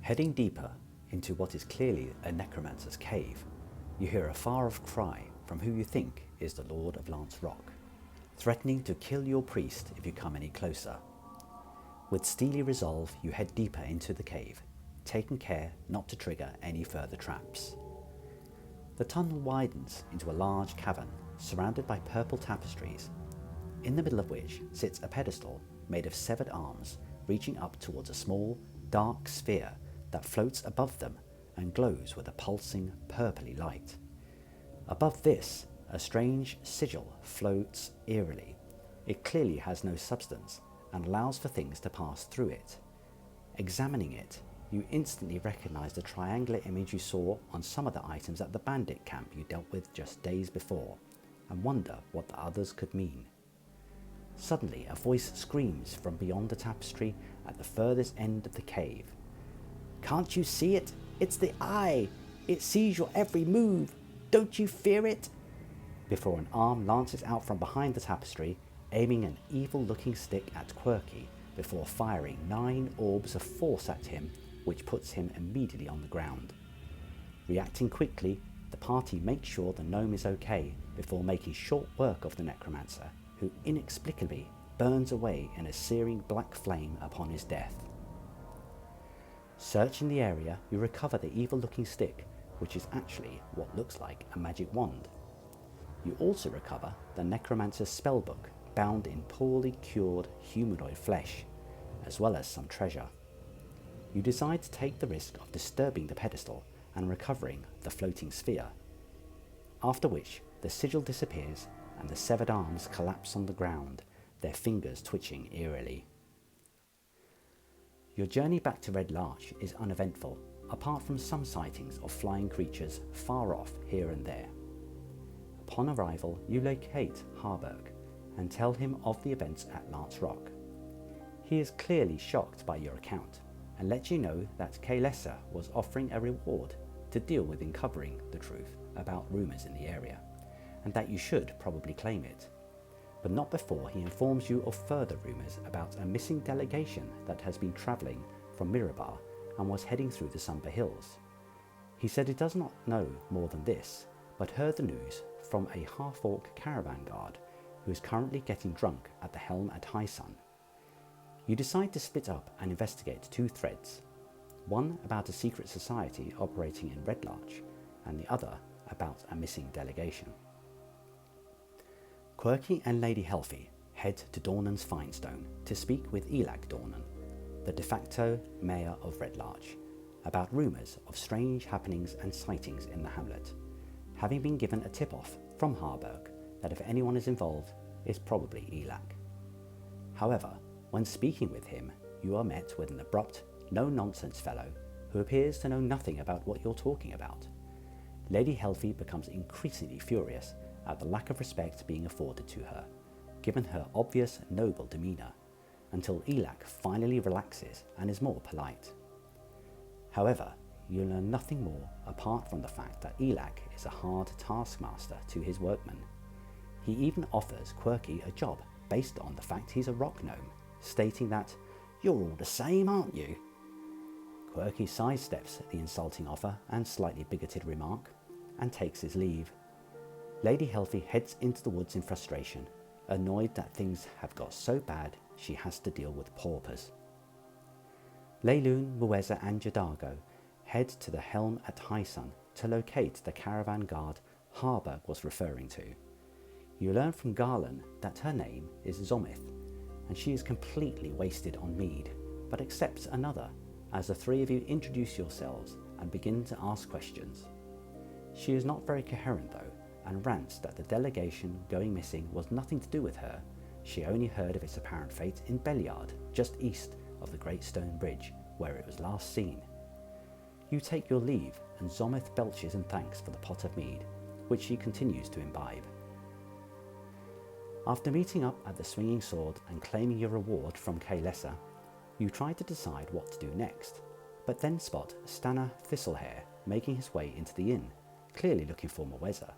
Heading deeper into what is clearly a necromancer's cave, you hear a far-off cry from who you think is the Lord of Lance Rock, threatening to kill your priest if you come any closer. With steely resolve, you head deeper into the cave, taking care not to trigger any further traps. The tunnel widens into a large cavern surrounded by purple tapestries, in the middle of which sits a pedestal made of severed arms reaching up towards a small, dark sphere that floats above them and glows with a pulsing, purpley light. Above this, a strange sigil floats eerily. It clearly has no substance and allows for things to pass through it. Examining it, you instantly recognize the triangular image you saw on some of the items at the bandit camp you dealt with just days before, and wonder what the others could mean. Suddenly, a voice screams from beyond the tapestry at the furthest end of the cave. "Can't you see it? It's the Eye! It sees your every move! Don't you fear it?" Before an arm lances out from behind the tapestry, aiming an evil-looking stick at Quirky before firing 9 orbs of force at him, which puts him immediately on the ground. Reacting quickly, the party makes sure the gnome is okay before making short work of the necromancer, who inexplicably burns away in a searing black flame upon his death. Searching the area, you recover the evil-looking stick, which is actually what looks like a magic wand. You also recover the necromancer's spellbook, bound in poorly cured humanoid flesh, as well as some treasure. You decide to take the risk of disturbing the pedestal and recovering the floating sphere, after which the sigil disappears and the severed arms collapse on the ground, their fingers twitching eerily. Your journey back to Red Larch is uneventful, apart from some sightings of flying creatures far off here and there. Upon arrival, you locate Harburg and tell him of the events at Lance Rock. He is clearly shocked by your account and lets you know that Kaelessa was offering a reward to deal with uncovering the truth about rumours in the area, and that you should probably claim it, but not before he informs you of further rumours about a missing delegation that has been travelling from Mirabar and was heading through the Sumber Hills. He said he does not know more than this, but heard the news from a half-orc caravan guard who is currently getting drunk at the helm at high sun. You decide to split up and investigate 2 threads, one about a secret society operating in Red Larch, and the other about a missing delegation. Quirky and Lady Helfi head to Dornan's Finestone to speak with Elag Dornan, the de facto mayor of Red Larch, about rumours of strange happenings and sightings in the hamlet, having been given a tip-off from Harburg that if anyone is involved, it's probably Elag. However, when speaking with him, you are met with an abrupt, no-nonsense fellow who appears to know nothing about what you're talking about. Lady Helfi becomes increasingly furious at the lack of respect being afforded to her, given her obvious noble demeanour, until Elag finally relaxes and is more polite. However, you learn nothing more apart from the fact that Elag is a hard taskmaster to his workmen. He even offers Quirky a job based on the fact he's a rock gnome, stating that, "You're all the same, aren't you?" Quirky sidesteps the insulting offer and slightly bigoted remark, and takes his leave. Lady Helfi heads into the woods in frustration, annoyed that things have got so bad she has to deal with paupers. Leilune, Muezza and Jadago head to the helm at high sun to locate the caravan guard Harburg was referring to. You learn from Garland that her name is Zomith, and she is completely wasted on mead, but accepts another as the 3 of you introduce yourselves and begin to ask questions. She is not very coherent though, and rants that the delegation going missing was nothing to do with her. She only heard of its apparent fate in Belliard, just east of the Great Stone Bridge, where it was last seen. You take your leave, and Zomith belches in thanks for the pot of mead, which she continues to imbibe. After meeting up at the Swinging Sword and claiming your reward from Kaelessa, you try to decide what to do next, but then spot Stanna Thistlehair making his way into the inn, clearly looking for Muezza.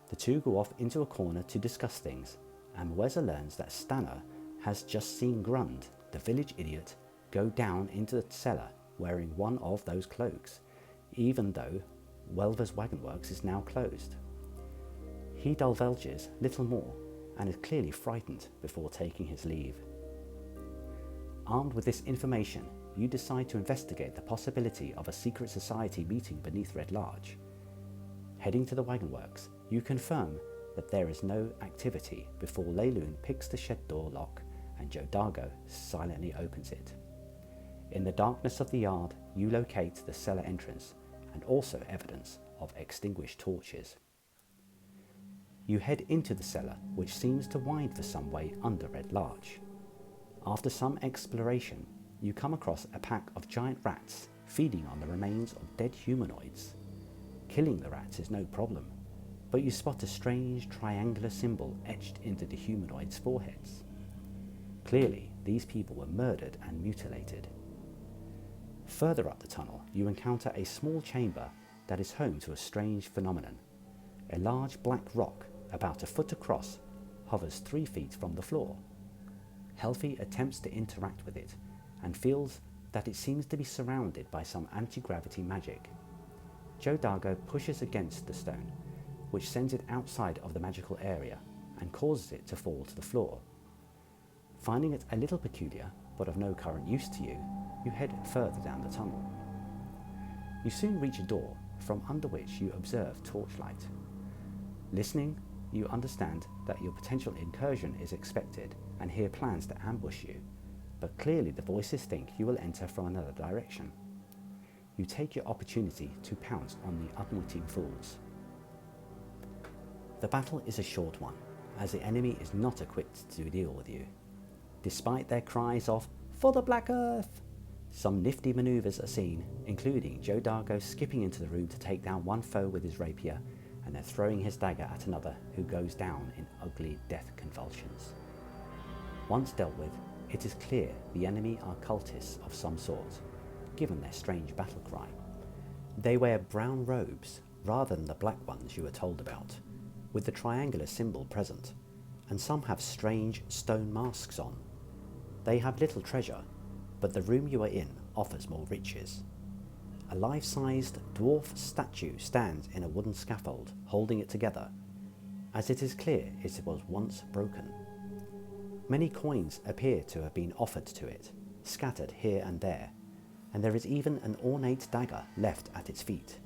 The 2 go off into a corner to discuss things, and Muezza learns that Stanna has just seen Grund, the village idiot, go down into the cellar wearing one of those cloaks, even though Welver's Wagonworks is now closed. He divulges little more and is clearly frightened before taking his leave. Armed with this information, you decide to investigate the possibility of a secret society meeting beneath Red Larch. Heading to the Wagonworks, you confirm that there is no activity before Leilune picks the shed door lock and Jodargo silently opens it. In the darkness of the yard, you locate the cellar entrance and also evidence of extinguished torches. You head into the cellar, which seems to wind for some way under Red Larch. After some exploration, you come across a pack of giant rats feeding on the remains of dead humanoids. Killing the rats is no problem, but you spot a strange triangular symbol etched into the humanoids' foreheads. Clearly, these people were murdered and mutilated. Further up the tunnel, you encounter a small chamber that is home to a strange phenomenon. A large black rock, about a foot across, hovers 3 feet from the floor. Helfi attempts to interact with it and feels that it seems to be surrounded by some anti-gravity magic. Jodargo pushes against the stone, which sends it outside of the magical area and causes it to fall to the floor. Finding it a little peculiar, but of no current use to you, you head further down the tunnel. You soon reach a door, from under which you observe torchlight. Listening, you understand that your potential incursion is expected and hear plans to ambush you, but clearly the voices think you will enter from another direction. You take your opportunity to pounce on the unwitting fools. The battle is a short one, as the enemy is not equipped to deal with you. Despite their cries of, "For the Black Earth!" some nifty manoeuvres are seen, including Jodargo skipping into the room to take down one foe with his rapier, and then throwing his dagger at another who goes down in ugly death convulsions. Once dealt with, it is clear the enemy are cultists of some sort, given their strange battle cry. They wear brown robes rather than the black ones you were told about, with the triangular symbol present, and some have strange stone masks on. They have little treasure, but the room you are in offers more riches. A life-sized dwarf statue stands in a wooden scaffold, holding it together, as it is clear it was once broken. Many coins appear to have been offered to it, scattered here and there, and there is even an ornate dagger left at its feet.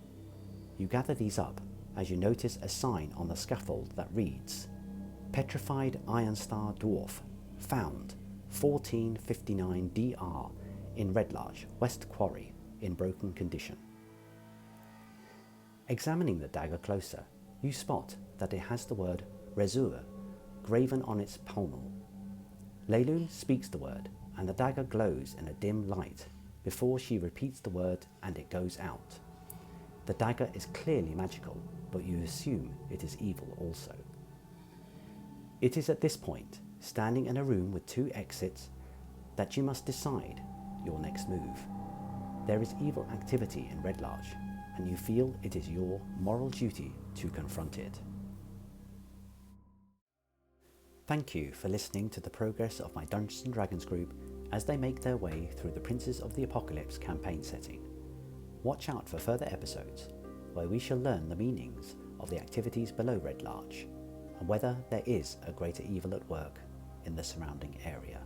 You gather these up as you notice a sign on the scaffold that reads, "Petrified Iron Star Dwarf, found 1459 DR in Red Larch, West Quarry, in broken condition." Examining the dagger closer, you spot that it has the word Rezur graven on its pommel. Leilune speaks the word, and the dagger glows in a dim light before she repeats the word and it goes out. The dagger is clearly magical, but you assume it is evil also. It is at this point, standing in a room with 2 exits, that you must decide your next move. There is evil activity in Red Larch, and you feel it is your moral duty to confront it. Thank you for listening to the progress of my Dungeons & Dragons group as they make their way through the Princes of the Apocalypse campaign setting. Watch out for further episodes, where we shall learn the meanings of the activities below Red Larch, and whether there is a greater evil at work in the surrounding area.